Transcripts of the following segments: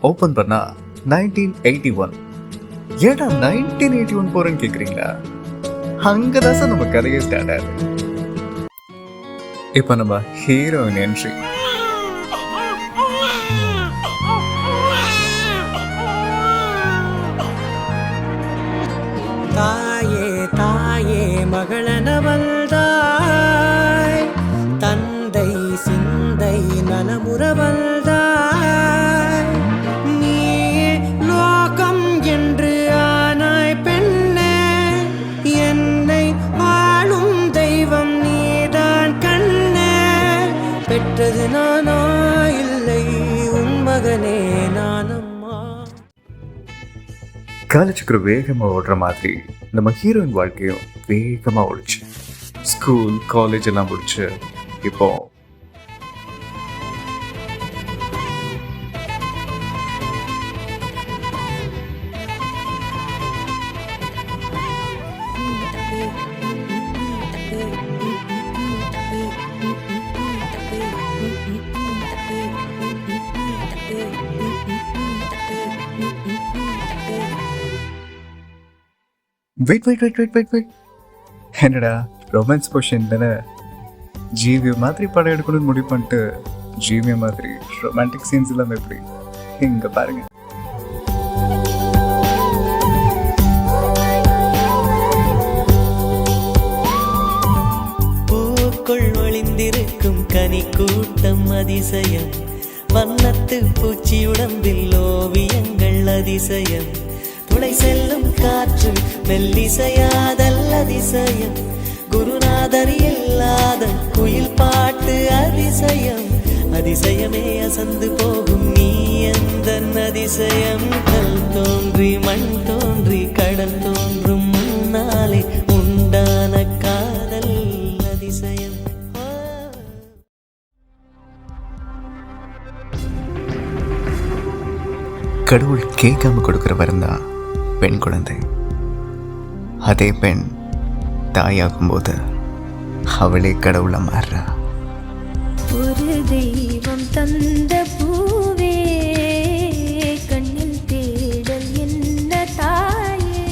Open பண்ணா 1981. ஏடா 1981 போறேன்னு கேக்குறீங்களா? அங்கதான் சார் நம்ம கதையை ஸ்டார்ட் ஆகுது. இப்போ நம்ம ஹீரோயின் என்ட்ரி. தாயே தாயே மகளனவள்தாய், தந்தை சிந்தை நலமுறவள்தாய், நீ லோகம் என்று ஆனாய் பெண்ணே, என்னை ஆளும் தெய்வம் நீதான் கண்ணே, பெற்றது நானா இல்லை உன் மகனே நானம்மா. காலேஜுக்கு வேகமா ஓடுற மாதிரி நம்ம ஹீரோயின் வாழ்க்கையும் வேகமா ஓடிச்சு. ஸ்கூல் காலேஜ் எல்லாம் முடிச்சு இப்போ வெயிட் என்னடா ரொமான்ஸ் பொசிஷன் தானே, ஜிவி மாதிரி படம் எடுக்கணும்னு முடிவு பண்ணிட்டு ஜிவி மாதிரி ரொமான்டிக் சீன்ஸ் எல்லாம் எப்படி இங்க பாருங்க. பூக்குள் ஒளிந்திருக்கும் கனி கூட்டம் அதிசயம், வண்ணத்து பூச்சி உடம்பில் ஓவியங்கள் அதிசயம், துளை செல்லும் காற்று மெல்லிசையாதல் அதிசயம், குருநாதர் இல்லாத குயில் பாட்டு அதிசயம், அதிசயமே அசந்து போகும் நீ எந்த அதிசயம், கல் தோன்றி மண் தோன்றி கடல் தோன்றும் முன்னாலே உண்டான காதல் அதிசயம். கடவுள் கேட்காம கொடுக்கிற வரந்தா பெண் குழந்தை. அதே பெண் தாயாகும்போது அவளே கடவுளா மாறுறா. ஒரு தெய்வம் தந்த பூவே, கண்ணில் தேடல் என்ன தாயே,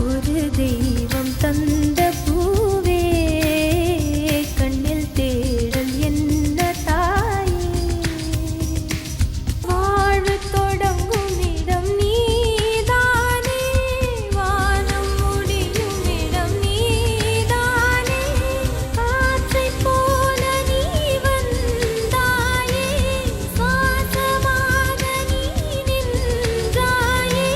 ஒரு தெய்வம் தந்த பூவே, கண்ணில் தேடல் என்ன தாயே, வாழ்வு தொடங்கும் இடம் நீதானே, வானம் முடியும் இடம் நீதானே, காற்றை போல நீ வந்தாயே, சுவாசமாக நீ நின்றாயே,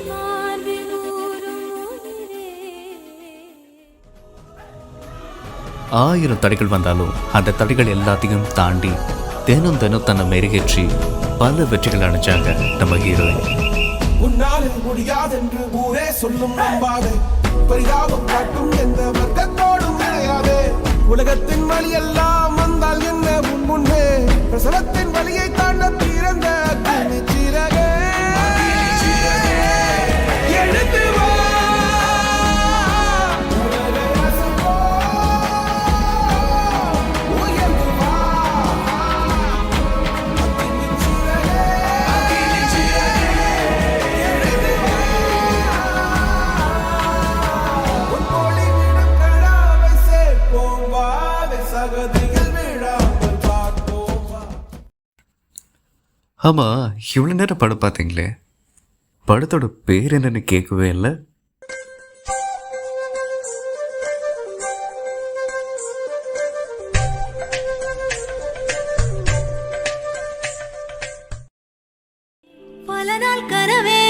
மார்பில் ஊறும் உயிரே. 1000 தடைகள் வந்தாலும் அந்த தடைகள் எல்லாத்தையும் தாண்டி தினம் தன்னை மெருகேற்றி பல வெற்றிகள் அடைஞ்சாங்க நம்ம ஹீரோயின். உன்னால் முடியாதென்று ஊரே சொல்லும் நம்பாதே, பரிதாபம் காட்டும் எந்த வர்க்கத்தோடும் இணையாதே, உலகத்தின் வழி எல்லாம் வந்தால் என்ன உன் முன்னே, பிரசவத்தின் வழியை தாண்ட பிறந்த சிறகே, எழுந்து வா, உயர்ந்து வா, உன் மொழி விடும் கடாவை சேர்ப்போம் வாவே, சகதிகள் விழாமல் பார்ப்போம் வா. ஆமா, இவ்வளவு நேரம் படம் பார்த்தீங்களே, படத்தோட பேர் என்னன்னு கேட்கவே இல்லை. பல நாள் கனவே